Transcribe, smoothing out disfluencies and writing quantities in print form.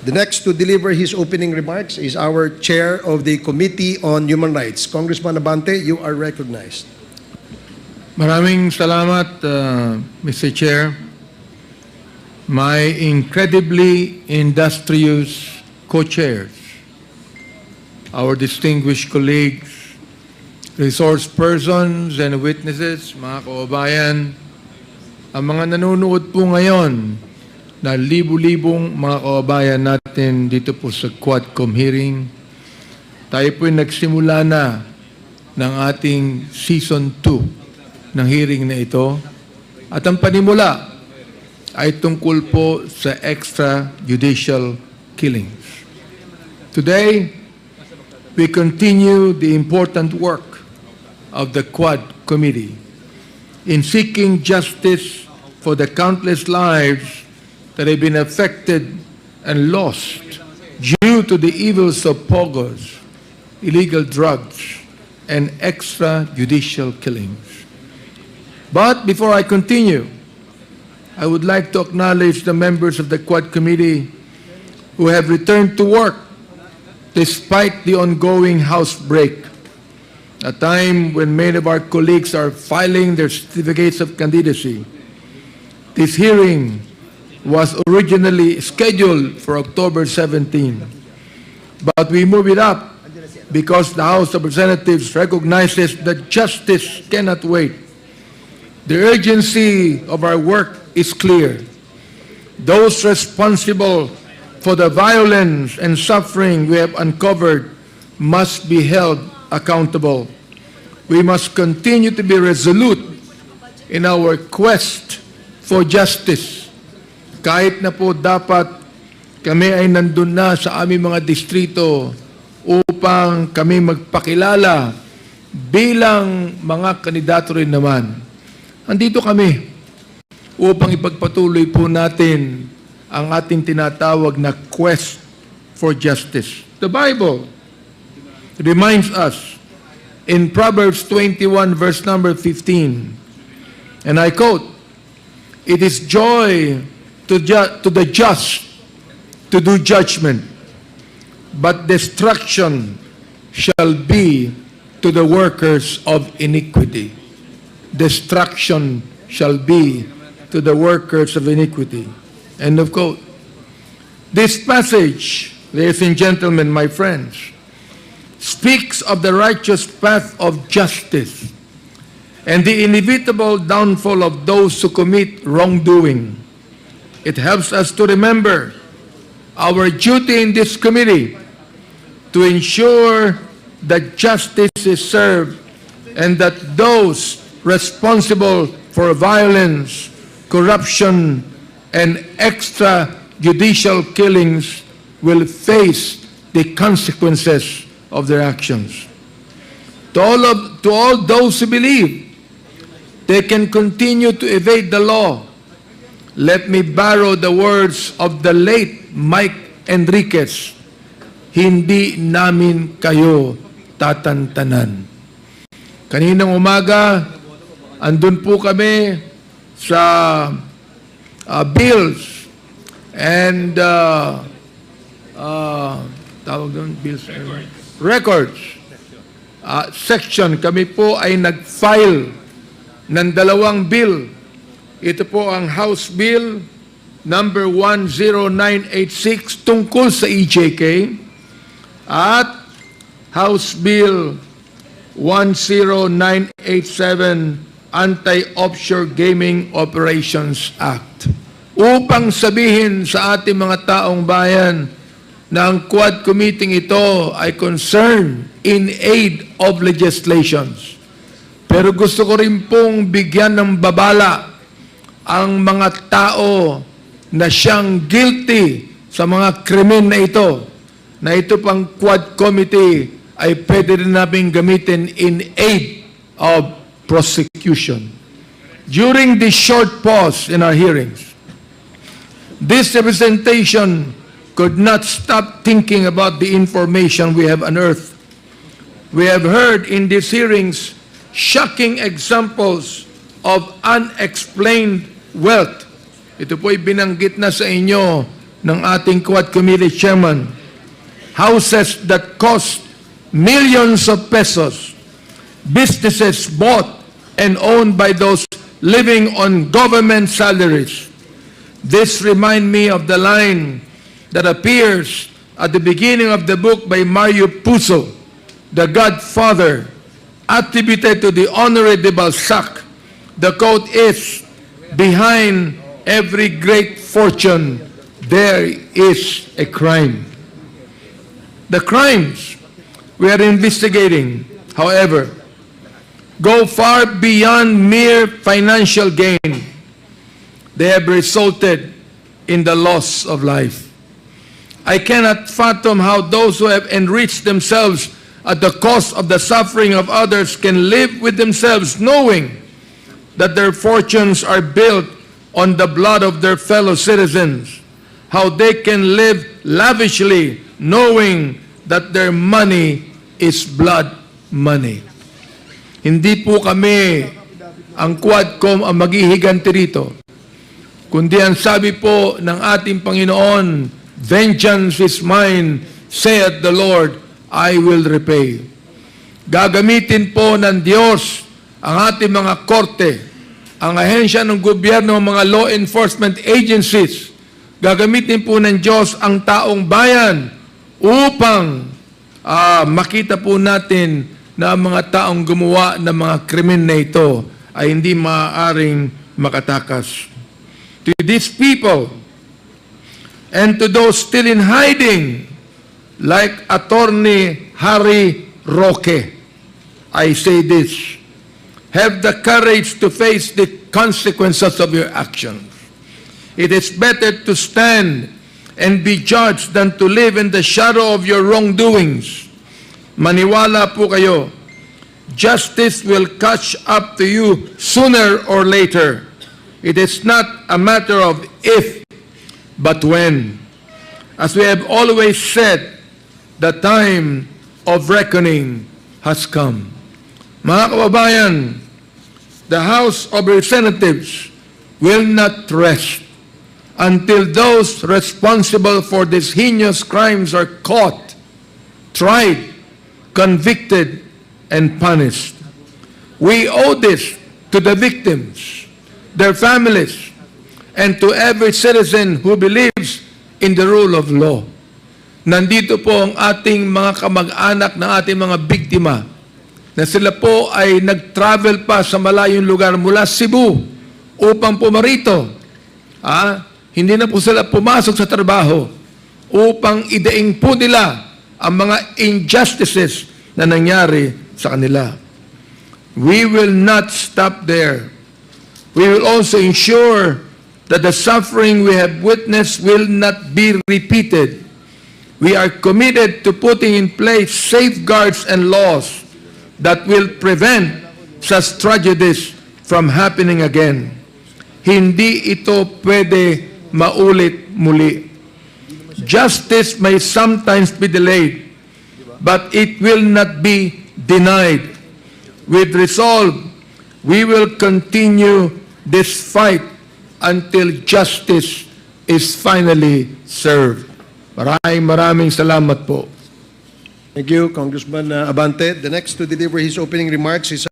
The next to deliver his opening remarks is our Chair of the Committee on Human Rights. Congressman Abante, you are recognized. Maraming salamat, Mr. Chair. My incredibly industrious co-chairs, our distinguished colleagues, resource persons and witnesses, mga kababayan, ang mga nanonood po ngayon na libu-libong mga kababayan natin dito po sa Quadcom hearing, tayo po nagsimula na ng ating Season 2 ng hearing na ito. At ang panimula ay tungkol po sa extrajudicial killings. Today, we continue the important work of the Quad Committee in seeking justice for the countless lives that have been affected and lost due to the evils of pogos, illegal drugs, and extrajudicial killings. But before I continue, I would like to acknowledge the members of the Quad Committee who have returned to work despite the ongoing House break, a time when many of our colleagues are filing their certificates of candidacy. This hearing was originally scheduled for October 17, but we move it up because the House of Representatives recognizes that justice cannot wait. The urgency of our work is clear. Those responsible for the violence and suffering we have uncovered must be held accountable. We must continue to be resolute in our quest for justice. Kahit na po dapat kami ay nandun na sa aming mga distrito upang kami magpakilala bilang mga kandidato rin naman. Andito kami upang ipagpatuloy po natin ang ating tinatawag na quest for justice. The Bible reminds us in Proverbs 21 verse number 15, and I quote, "It is joy to the just to do judgment, but destruction shall be to the workers of iniquity." Destruction shall be to the workers of iniquity. End of quote. This passage, ladies and gentlemen, my friends, speaks of the righteous path of justice and the inevitable downfall of those who commit wrongdoing. It helps us to remember our duty in this committee to ensure that justice is served and that those responsible for violence, corruption, and extrajudicial killings will face the consequences of their actions. To all those who believe they can continue to evade the law, let me borrow the words of the late Mike Enriquez, "Hindi namin kayo tatantanan." Kaninang umaga, andun po kami sa bills and tawag doon, bills and records section. Kami po ay nag-file ng dalawang bill. Ito po ang House Bill number 10986 tungkol sa EJK at House Bill 10987 Anti-Offshore Gaming Operations Act, upang sabihin sa ating mga taong bayan na ang Quad Committee ito ay concerned in aid of legislations. Pero gusto ko rin pong bigyan ng babala ang mga tao na siyang guilty sa mga krimen na ito pang Quad Committee ay pwede rin namin gamitin in aid of prosecution. During this short pause in our hearings, this representation could not stop thinking about the information we have unearthed. We have heard in these hearings shocking examples of unexplained wealth. Ito po'y binanggit na sa inyo ng ating Quad Committee Chairman, houses that cost millions of pesos, businesses bought and owned by those living on government salaries. This reminds me of the line that appears at the beginning of the book by Mario Puzo, the Godfather, attributed to the Honoré de Balzac. The quote is, "Behind every great fortune, there is a crime." The crimes we are investigating, however, go far beyond mere financial gain. They have resulted in the loss of life. I cannot fathom how those who have enriched themselves at the cost of the suffering of others can live with themselves knowing that their fortunes are built on the blood of their fellow citizens, how they can live lavishly knowing that their money is blood money. Hindi po kami ang Quadcom ang maghihiganti rito, kundi ang sabi po ng ating Panginoon, "Vengeance is mine, saith the Lord, I will repay." Gagamitin po ng Diyos ang ating mga korte, ang ahensya ng gobyerno, mga law enforcement agencies. Gagamitin po ng Diyos ang taong bayan upang makita po natin na ang mga taong gumawa ng mga krimen na ito ay hindi maaaring makatakas. To these people and to those still in hiding, like Attorney Harry Roque, I say this: have the courage to face the consequences of your actions. It is better to stand and be judged than to live in the shadow of your wrongdoings. Maniwala po kayo, justice will catch up to you sooner or later. It is not a matter of if, but when. As we have always said, the time of reckoning has come. Mga kababayan, the House of Representatives will not rest until those responsible for these heinous crimes are caught, tried, convicted, and punished. We owe this to the victims, their families, and to every citizen who believes in the rule of law. Nandito po ang ating mga kamag-anak na ating mga biktima na sila po ay nag-travel pa sa malayong lugar mula Cebu upang pumarito. Hindi na po sila pumasok sa trabaho upang idaing po nila ang mga injustices na nangyari sa kanila. We will not stop there. We will also ensure that the suffering we have witnessed will not be repeated. We are committed to putting in place safeguards and laws that will prevent such tragedies from happening again. Hindi ito pwede maulit muli. Justice may sometimes be delayed, but it will not be denied. With resolve, we will continue this fight until justice is finally served. Maraming salamat po. Thank you, Congressman Abante. The next to deliver his opening remarks is